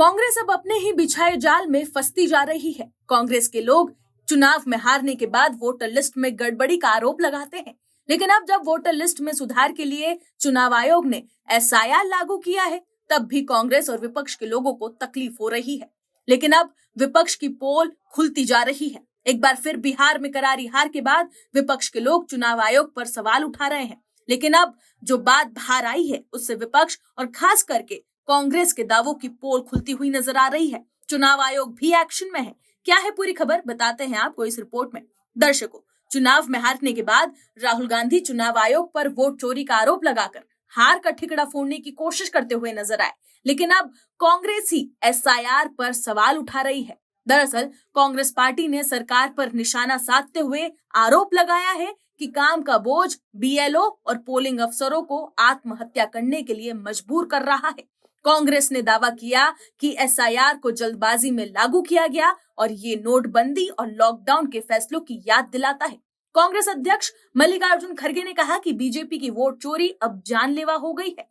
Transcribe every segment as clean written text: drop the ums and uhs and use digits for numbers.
कांग्रेस अब अपने ही बिछाए जाल में फंसती जा रही है। कांग्रेस के लोग चुनाव में हारने के बाद वोटर लिस्ट में गड़बड़ी का आरोप लगाते हैं, लेकिन अब जब वोटर लिस्ट में सुधार के लिए चुनाव आयोग ने एसआईआर लागू किया है, तब भी कांग्रेस और विपक्ष के लोगों को तकलीफ हो रही है। लेकिन अब विपक्ष की पोल खुलती जा रही है। एक बार फिर बिहार में करारी हार के बाद विपक्ष के लोग चुनाव आयोग पर सवाल उठा रहे हैं, लेकिन अब जो बात बाहर आई है उससे विपक्ष और खास करके कांग्रेस के दावों की पोल खुलती हुई नजर आ रही है। चुनाव आयोग भी एक्शन में है। क्या है पूरी खबर, बताते हैं आपको इस रिपोर्ट में। दर्शकों, चुनाव में हारने के बाद राहुल गांधी चुनाव आयोग पर वोट चोरी का आरोप लगाकर हार का ठिकड़ा फोड़ने की कोशिश करते हुए नजर आए, लेकिन अब कांग्रेस ही एसआईआर पर सवाल उठा रही है। दरअसल कांग्रेस पार्टी ने सरकार पर निशाना साधते हुए आरोप लगाया है कि काम का बोझ बीएलओ और पोलिंग अफसरों को आत्महत्या करने के लिए मजबूर कर रहा है। कांग्रेस ने दावा किया कि एसआईआर को जल्दबाजी में लागू किया गया और ये नोटबंदी और लॉकडाउन के फैसलों की याद दिलाता है। कांग्रेस अध्यक्ष मल्लिकार्जुन खड़गे ने कहा कि बीजेपी की वोट चोरी अब जानलेवा हो गई है।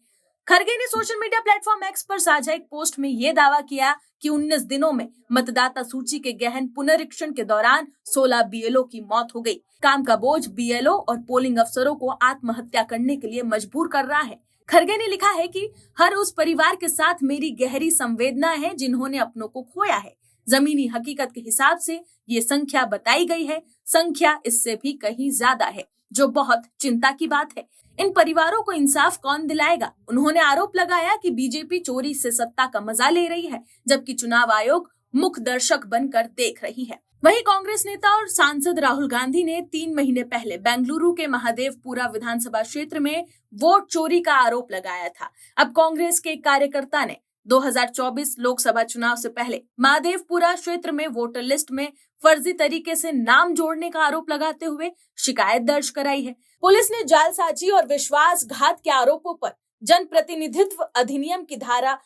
खड़गे ने सोशल मीडिया प्लेटफॉर्म एक्स पर साझा एक पोस्ट में यह दावा किया कि 19 दिनों में मतदाता सूची के गहन पुनरीक्षण के दौरान 16 बीएलओ की मौत हो गई। काम का बोझ बीएलओ और पोलिंग अफसरों को आत्महत्या करने के लिए मजबूर कर रहा है। खड़गे ने लिखा है कि हर उस परिवार के साथ मेरी गहरी संवेदना है जिन्होंने अपनों को खोया है। जमीनी हकीकत के हिसाब से ये संख्या बताई गई है, संख्या इससे भी कहीं ज्यादा है, जो बहुत चिंता की बात है। इन परिवारों को इंसाफ कौन दिलाएगा? उन्होंने आरोप लगाया कि बीजेपी चोरी से सत्ता का मजा ले रही है, जबकि चुनाव आयोग मुख्य दर्शक बनकर देख रही है। वहीं कांग्रेस नेता और सांसद राहुल गांधी ने 3 महीने पहले बेंगलुरु के महादेवपुरा विधानसभा क्षेत्र में वोट चोरी का आरोप लगाया था। अब कांग्रेस के एक कार्यकर्ता ने 2024 लोकसभा चुनाव से पहले महादेवपुरा क्षेत्र में वोटर लिस्ट में फर्जी तरीके से नाम जोड़ने का आरोप लगाते हुए शिकायत दर्ज कराई है। पुलिस ने जालसाजी और विश्वासघात के आरोपों पर जनप्रतिनिधित्व अधिनियम की धारा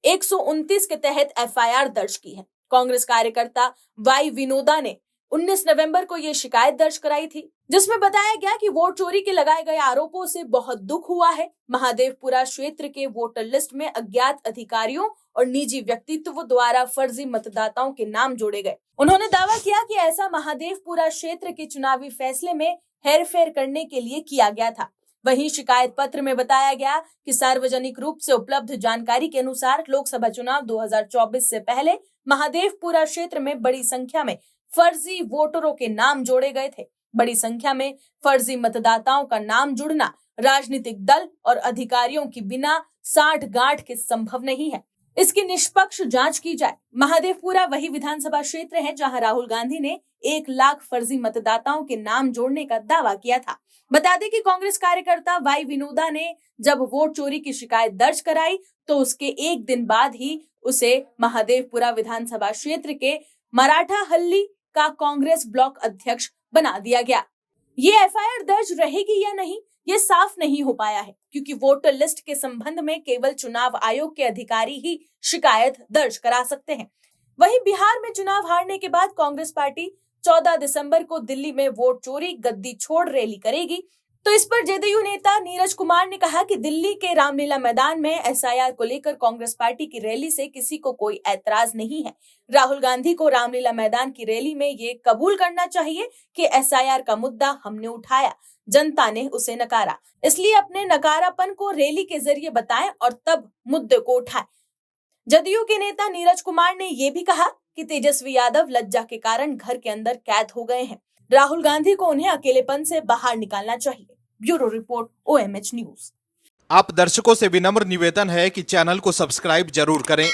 129 के तहत एफआईआर दर्ज की है। कांग्रेस कार्यकर्ता वाई विनोदा ने 19 नवंबर को ये शिकायत दर्ज कराई थी, जिसमें बताया गया कि वोट चोरी के लगाए गए आरोपों से बहुत दुख हुआ है। महादेवपुरा क्षेत्र के वोटर लिस्ट में अज्ञात अधिकारियों और निजी व्यक्तित्व द्वारा फर्जी मतदाताओं के नाम जोड़े गए। उन्होंने दावा किया कि ऐसा महादेवपुरा क्षेत्र के चुनावी फैसले में हेरफेर करने के लिए किया गया था। वहीं शिकायत पत्र में बताया गया कि सार्वजनिक रूप से उपलब्ध जानकारी के अनुसार लोकसभा चुनाव 2024 से पहले महादेवपुरा क्षेत्र में बड़ी संख्या में फर्जी वोटरों के नाम जोड़े गए थे। बड़ी संख्या में फर्जी मतदाताओं का नाम जुड़ना राजनीतिक दल और अधिकारियों की बिना साठगांठ के संभव नहीं है। इसकी निष्पक्ष जांच की जाए। महादेवपुरा वही विधानसभा क्षेत्र है जहां राहुल गांधी ने 1 लाख फर्जी मतदाताओं के नाम जोड़ने का दावा किया था। बता दें कि कांग्रेस कार्यकर्ता वाई विनोदा ने जब वोट चोरी की शिकायत दर्ज कराई तो उसके एक दिन बाद ही उसे महादेवपुरा विधानसभा क्षेत्र के मराठा हल्ली का कांग्रेस ब्लॉक अध्यक्ष बना दिया गया। ये एफआईआर दर्ज रहेगी या नहीं, ये साफ नहीं हो पाया है, क्योंकि वोटर लिस्ट के संबंध में केवल चुनाव आयोग के अधिकारी ही शिकायत दर्ज करा सकते हैं। वहीं बिहार में चुनाव हारने के बाद कांग्रेस पार्टी 14 दिसंबर को दिल्ली में वोट चोरी गद्दी छोड़ रैली करेगी। तो इस पर जेडीयू नेता नीरज कुमार ने कहा कि दिल्ली के रामलीला मैदान में एसआईआर को लेकर कांग्रेस पार्टी की रैली से किसी को कोई ऐतराज नहीं है। राहुल गांधी को रामलीला मैदान की रैली में ये कबूल करना चाहिए कि एसआईआर का मुद्दा हमने उठाया, जनता ने उसे नकारा, इसलिए अपने नकारापन को रैली के जरिए बताएं और तब मुद्दे को उठाएं। जदयू के नेता नीरज कुमार ने यह भी कहा कि तेजस्वी यादव लज्जा के कारण घर के अंदर कैद हो गए हैं। राहुल गांधी को उन्हें अकेलेपन से बाहर निकालना चाहिए। Bureau report, OMH news. आप दर्शकों से विनम्र निवेदन है कि चैनल को सब्सक्राइब जरूर करें